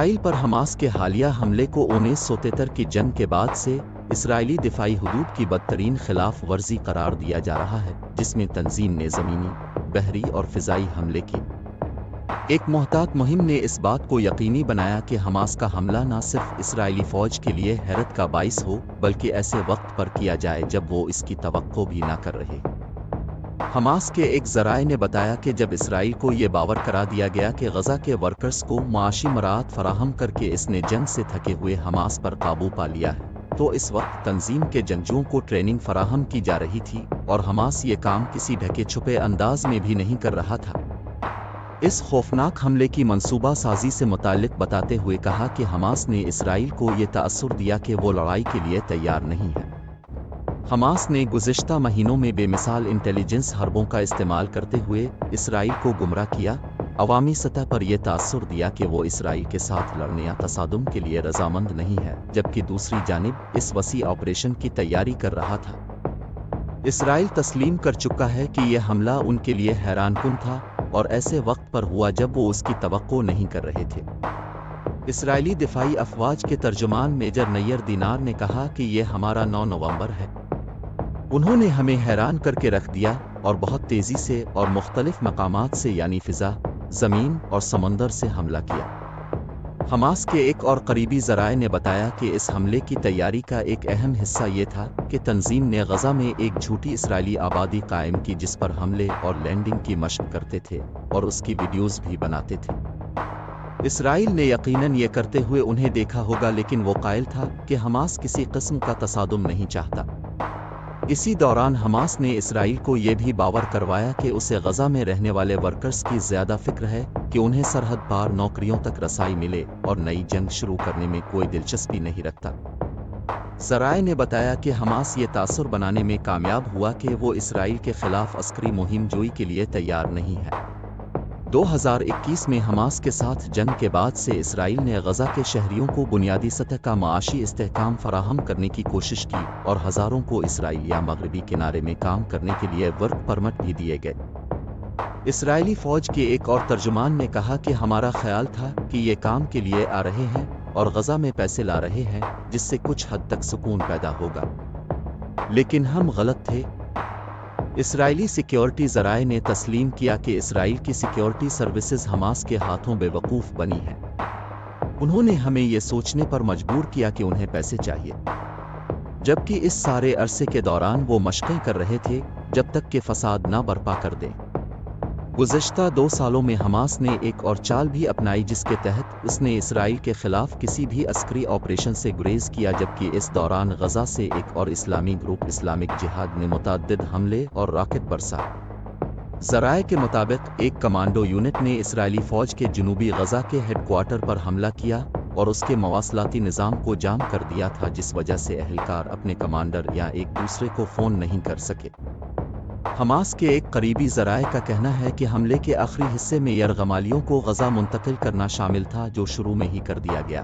اسرائیل پر Hamas کے حالیہ حملے کو 1973 کی جنگ کے بعد سے اسرائیلی دفاعی حدود کی بدترین خلاف ورزی قرار دیا جا رہا ہے، جس میں تنظیم نے زمینی، بحری اور فضائی حملے کی ایک محتاط مہم نے اس بات کو یقینی بنایا کہ حماس کا حملہ نہ صرف اسرائیلی فوج کے لیے حیرت کا باعث ہو بلکہ ایسے وقت پر کیا جائے جب وہ اس کی توقع بھی نہ کر رہے۔ حماس کے ایک ذرائع نے بتایا کہ جب اسرائیل کو یہ باور کرا دیا گیا کہ غزہ کے ورکرز کو معاشی مراعات فراہم کر کے اس نے جنگ سے تھکے ہوئے حماس پر قابو پا لیا ہے، تو اس وقت تنظیم کے جنگجوؤں کو ٹریننگ فراہم کی جا رہی تھی اور حماس یہ کام کسی ڈھکے چھپے انداز میں بھی نہیں کر رہا تھا۔ اس خوفناک حملے کی منصوبہ سازی سے متعلق بتاتے ہوئے کہا کہ حماس نے اسرائیل کو یہ تاثر دیا کہ وہ لڑائی کے لیے تیار نہیں ہے۔ حماس نے گزشتہ مہینوں میں بے مثال انٹیلیجنس حربوں کا استعمال کرتے ہوئے اسرائیل کو گمراہ کیا، عوامی سطح پر یہ تاثر دیا کہ وہ اسرائیل کے ساتھ لڑنے یا تصادم کے لیے رضامند نہیں ہے، جبکہ دوسری جانب اس وسیع آپریشن کی تیاری کر رہا تھا۔ اسرائیل تسلیم کر چکا ہے کہ یہ حملہ ان کے لیے حیران کن تھا اور ایسے وقت پر ہوا جب وہ اس کی توقع نہیں کر رہے تھے۔ اسرائیلی دفاعی افواج کے ترجمان میجر نیئر دینار نے کہا کہ یہ ہمارا 9 نومبر ہے۔ انہوں نے ہمیں حیران کر کے رکھ دیا اور بہت تیزی سے اور مختلف مقامات سے یعنی فضا، زمین اور سمندر سے حملہ کیا۔ حماس کے ایک اور قریبی ذرائع نے بتایا کہ اس حملے کی تیاری کا ایک اہم حصہ یہ تھا کہ تنظیم نے غزہ میں ایک جھوٹی اسرائیلی آبادی قائم کی جس پر حملے اور لینڈنگ کی مشق کرتے تھے اور اس کی ویڈیوز بھی بناتے تھے۔ اسرائیل نے یقیناً یہ کرتے ہوئے انہیں دیکھا ہوگا، لیکن وہ قائل تھا کہ حماس کسی قسم کا تصادم نہیں چاہتا۔ اسی دوران حماس نے اسرائیل کو یہ بھی باور کروایا کہ اسے غزہ میں رہنے والے ورکرز کی زیادہ فکر ہے کہ انہیں سرحد پار نوکریوں تک رسائی ملے اور نئی جنگ شروع کرنے میں کوئی دلچسپی نہیں رکھتا۔ ذرائع نے بتایا کہ حماس یہ تاثر بنانے میں کامیاب ہوا کہ وہ اسرائیل کے خلاف عسکری مہم جوئی کے لیے تیار نہیں ہے۔ 2021 میں حماس کے ساتھ جنگ کے بعد سے اسرائیل نے غزہ کے شہریوں کو بنیادی سطح کا معاشی استحکام فراہم کرنے کی کوشش کی اور ہزاروں کو اسرائیل یا مغربی کنارے میں کام کرنے کے لیے ورک پرمٹ بھی دیے گئے۔ اسرائیلی فوج کے ایک اور ترجمان نے کہا کہ ہمارا خیال تھا کہ یہ کام کے لیے آ رہے ہیں اور غزہ میں پیسے لا رہے ہیں جس سے کچھ حد تک سکون پیدا ہوگا، لیکن ہم غلط تھے۔ اسرائیلی سیکیورٹی ذرائع نے تسلیم کیا کہ اسرائیل کی سیکیورٹی سروسز حماس کے ہاتھوں بے وقوف بنی ہیں۔ انہوں نے ہمیں یہ سوچنے پر مجبور کیا کہ انہیں پیسے چاہیے، جبکہ اس سارے عرصے کے دوران وہ مشقیں کر رہے تھے جب تک کہ فساد نہ برپا کر دیں۔ گزشتہ 2 سالوں میں حماس نے ایک اور چال بھی اپنائی جس کے تحت اس نے اسرائیل کے خلاف کسی بھی عسکری آپریشن سے گریز کیا، جبکہ اس دوران غزہ سے ایک اور اسلامی گروپ اسلامک جہاد نے متعدد حملے اور راکٹ برسائے۔ ذرائع کے مطابق ایک کمانڈو یونٹ نے اسرائیلی فوج کے جنوبی غزہ کے ہیڈ کوارٹر پر حملہ کیا اور اس کے مواصلاتی نظام کو جام کر دیا تھا، جس وجہ سے اہلکار اپنے کمانڈر یا ایک دوسرے کو فون نہیں کر سکے۔ حماس کے ایک قریبی ذرائع کا کہنا ہے کہ حملے کے آخری حصے میں یرغمالیوں کو غزہ منتقل کرنا شامل تھا، جو شروع میں ہی کر دیا گیا۔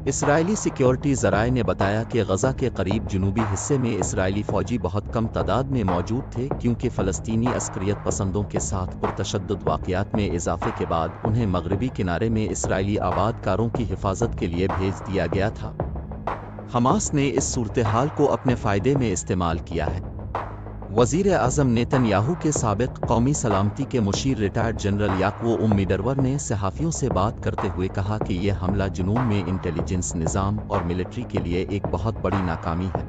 اسرائیلی سیکیورٹی ذرائع نے بتایا کہ غزہ کے قریب جنوبی حصے میں اسرائیلی فوجی بہت کم تعداد میں موجود تھے کیونکہ فلسطینی عسکریت پسندوں کے ساتھ پرتشدد واقعات میں اضافے کے بعد انہیں مغربی کنارے میں اسرائیلی آباد کاروں کی حفاظت کے لیے بھیج دیا گیا تھا۔ حماس نے اس صورتحال کو اپنے فائدے میں استعمال کیا ہے۔ وزیر اعظم نیتن یاہو کے سابق قومی سلامتی کے مشیر ریٹائرڈ جنرل یعقوب میڈرور نے صحافیوں سے بات کرتے ہوئے کہا کہ یہ حملہ جنوب میں انٹیلیجنس نظام اور ملٹری کے لیے ایک بہت بڑی ناکامی ہے۔